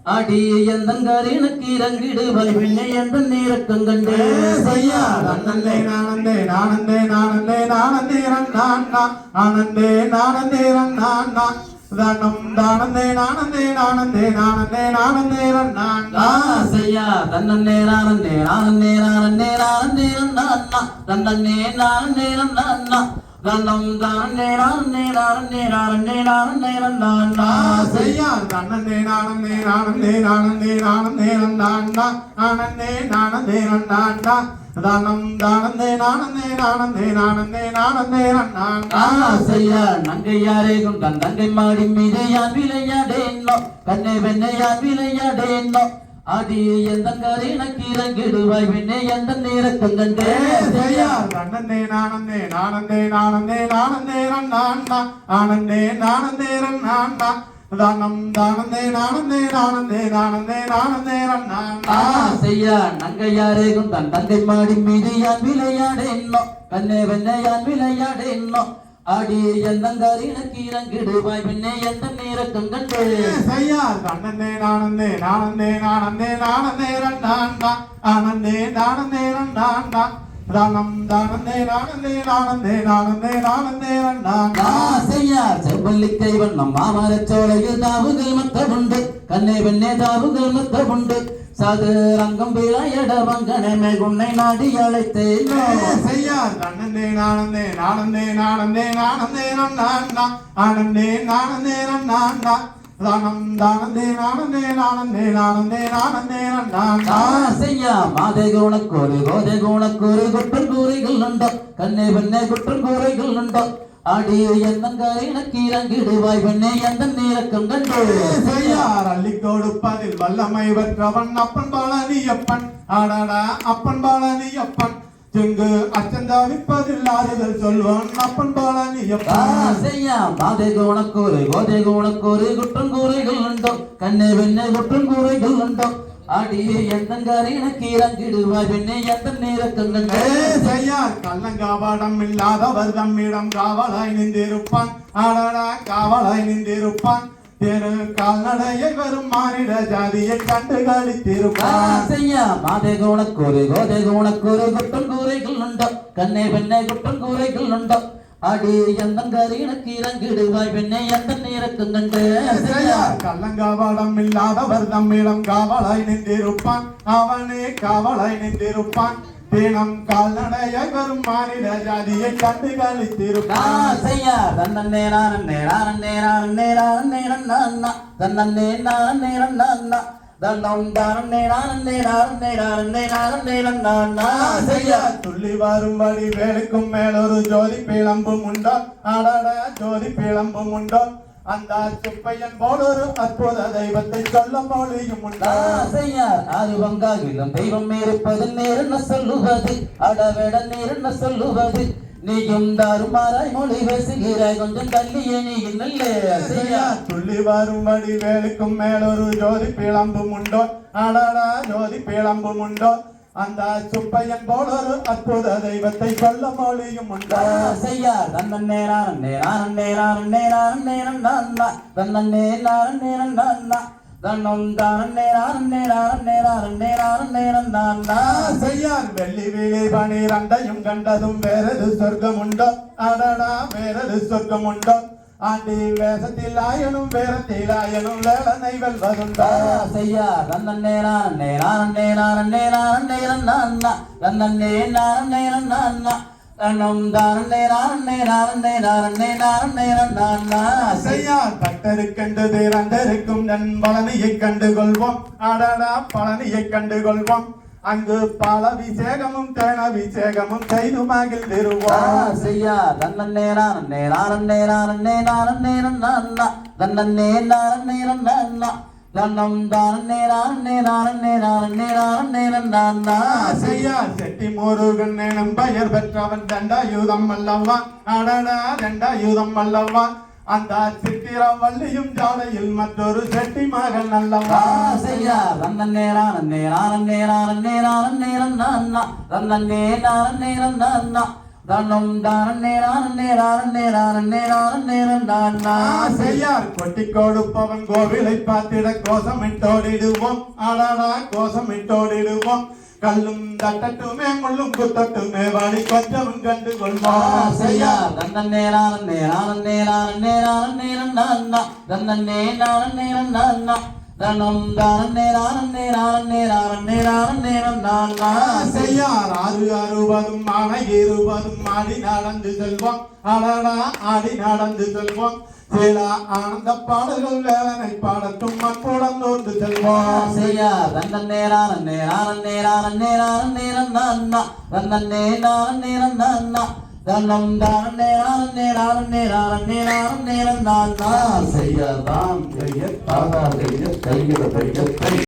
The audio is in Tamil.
அடி எந்தங்கரினுக்கு இறங்கிடுவாய் பின்னை எந்த நேரக்கம் கண்டே செய்யா நன்னே நானந்தே நானந்தே நானந்தே நானந்தேரன் நான்னா ஆனந்தே நானந்தேரன் நான்னா தானம் தானந்தே நானந்தே நானந்தே நானந்தே நானந்தேரன் நான்னா செய்யா தன்னே நானந்தே நானந்தே நானந்தே நானந்தேரன் நான்னா தன்னே நானந்தேரன் நான்னா தன்னம் தானே நானே நானே நானே நானே நானா செய்யா நன்னே நானந்தே நானந்தே நானந்தே நானந்தேரன் நான்னா ஆனந்தே நானந்தேரன் நான்னா தானம் தானந்தே நானந்தே நானந்தே நானந்தே நானந்தேரன் நான்னா செய்யா நங்கையாரே குண்டன் தங்கை மாடி மீது யான் விளையாடேன்னோ கண்ணே வெண்ணை யான் விளையாடேன்னோ அடி எந்த கரினக்கு இறங்கிடுவாய் பின்னே எந்த நேரக்கம் கண்டே செய்யா நன்னே நானந்தே நானந்தே நானந்தே நானந்தேரன் நான்னா ஆனந்தே நானந்தேரன் நான்னா தானம் தானந்தே நானந்தே நானந்தே நானந்தே நானந்தேரன் நான்னா செய்யா நங்கையாரே குண்டன் தங்கை மாடி மீது யான் விளையாடேன்னோ கண்ணே வெண்ணை யான் விளையாடேன்னோ அடி எந்தங்கரினக்கு இறங்கிடுவாய் பின்னே எந்த நேரக்கம் கண்டே செய்யா நன்னே நானந்தே நானந்தே நானந்தே நானந்தேரன் நான்னா ஆனந்தே நானந்தேரன் நான்னா தானம் தானந்தே நானந்தே நானந்தே நானந்தே நானந்தேரன் நான்னா செய்யா செவ்வல்லிக்கை வண்ணம் மாமரச் சோலையில் தாவுகள் மத்தமுண்டு கண்ணே வெண்ணே தாவுகள் மத்தமுண்டு சாது ரங்கம் விளையாட வங்கனமே உன்னை நாடி அழைத்தேன் செய்யா நன்னே நானந்தே நானந்தே நானந்தே நானந்தேரன் நான்னா ஆனந்தே நானந்தேரன் நான்னா தானம் தானந்தே நானந்தே நானந்தே நானந்தே நானந்தேரன் நான்னா செய்யா மாதை குணக்கூறு கோதை குணக்கூறு குற்றம் கூறைகள் உண்டோ கண்ணே வெண்ணே குற்றம் கூறைகள் உண்டோ அடி எந்தங்கரினக்கு இறங்கிடுவாய் பெண்ணே எந்த நேரக்கம் கண்டு செய்யார் அள்ளி கொடுப்பதில் வல்லமை பெற்றவன் அப்பன் பாலனியப்பன் ஆடாடா அப்பன் பாலனியப்பன் செங்கு அச்சந்தாவிப்பதில் ஆறுதல் சொல்வான் அப்பன் பாலனியப்பன் செய்யா மாதை குணக்கூறு கோதை குணக்கூறு குற்றம் கூறைகள் உண்டோ கண்ணே வெண்ணே குற்றம் கூறைகள் உண்டோ அடி எந்தங்கரினக்கு இறங்கிடுவாய் பெண்ணே எந்த நேரக்கம் கண்டு செய்யார் கள்ளங்காவாடம் இல்லாதவர் தம்மிடம் காவலாய் நின்றிருப்பான் ஆடாடா காவலாய் நின்றிருப்பான் தெரு கால்நடையை வரும் மானிட ஜாதியை கண்டு கழித்திருப்பான் செய்யா மாதை குணக்கூறு கோதை குணக்கூறு குற்றம் கூறைகள் உண்டோ கண்ணே பெண்ணே குற்றம் கூறைகள் உண்டோ அடி எந்தங்கரினக்கு இறங்கிடுவாய் பெண்ணே எந்த நேரக்கம் கண்டு கள்ளங்காவலம் இல்லாதவர் தம்மிடம் காவலாய் நின்றிருப்பான் அவனே காவலாய் நின்றிருப்பான் தினம் கால்நடையை வரும் மானிட ஜாதியை கண்டு கழித்திருப்பான் செய்யா தன்னே நானே நானே நானே நானே நானா தன்னே நானே நானா தன்னம் தானே நானே நானே நானே நானே நானா செய்யா துள்ளி வரும்படி வேலுக்கும் மேலொரு ஜோதி பிளம்பும் உண்டோ ஆடாட ஜோதி பிளம்பும் உண்டோ அந்த சுப்பையன் போலொரு அற்புத தெய்வத்தை சொல்ல மொழியும் உண்டா செய்யா அது வங்காகிலும் தெய்வம் இருப்பது நேர்ன சொல்லுவது அடவேட நேர்ன சொல்லுவது நீயும் தாறுமாறாய் மொழி பேசுகிறாய் கொஞ்சம் தள்ளியே நீ நல்ல செய்யா துள்ளி வரும்படி வேலுக்கும் மேலொரு ஜோதி பிளம்பும் உண்டோ ஆடாடா ஜோதி பிளம்பும் உண்டோ அந்த சுப்பையன் போலொரு அற்புத தெய்வத்தை சொல்ல மொழியும் உண்டா செய்யா தன்னே நானே நானே நானே நானே நானா தன்னே நானே நானா தன்னம் தானே நானே நானே நானே நானே நானா செய்யார் வெள்ளி வீழி பனிரண்டையும் கண்டதும் வேறது சொர்க்கம் உண்டோ அடடா வேறது சொர்க்கம் உண்டோ ஆண்டி வேஷத்தில் ஆயனும் வேரத்தில் ஆயனும் வேலனை வெல்வதுண்டா செய்யா தன்னே நானே நானே நானே நானே நானா தன்னே நானே நானா தன்னம் தானே நானே நானே நானே நானே நானா செய்யா பக்தருக்கென்று திரண்டிருக்கும் நன் பழனியை கண்டு கொள்வோம் அடடா பழனியை கண்டு கொள்வோம் அங்கு பாலபிஷேகமும் தேனாபிஷேகமும் செய்து மகிழ்ந்திருவோம் செய்யா தன்னே நானே நானே நானே நானே நானா தன்னே நானே நானா தன்னம் தானே நானே நானே நானே நானே நானா செய்யா செட்டி முருகன் எனும் பெயர் பெற்றவன் தண்டாயுதம் அல்லவா அடடா தண்டாயுதம் அல்லவா அந்த சித்திரவள்ளியும் ஜாலையில் மற்றொரு செட்டி மகன் அல்லவா செய்யா தன்னே நானே நானே நானே நானே நானா தன்னே நானே நானா தன்னம் தான நேரம் தான் செய்யார் கொட்டி கொடுப்பவன் கோவிலை பார்த்திட கோஷமிட்டோடிடுவோம் அடடா கோஷமிட்டோடிடுவோம் கல்லும் தட்டட்டுமே முள்ளும் குத்தட்டுமே வாடி கொஞ்சம் கண்டு கொள்வோம் செய்யார் தன்னன் நேரம் தான் தனம் தான நேரம் தான் செய்யார் ஆறு அறுபதும் ஆனை இருபதும் ஆடி நடந்து செல்வோம் அடடா ஆடி நடந்து செல்வோம் சில ஆனந்த பாடல்கள் வேதனை பாடட்டும் மண்புடன் நோந்து செல்வோம் செய்யார் தன்னன் நேரம் தான் தன்னம் தான நேரம் தான் செய்யார் தான் கையை கையிட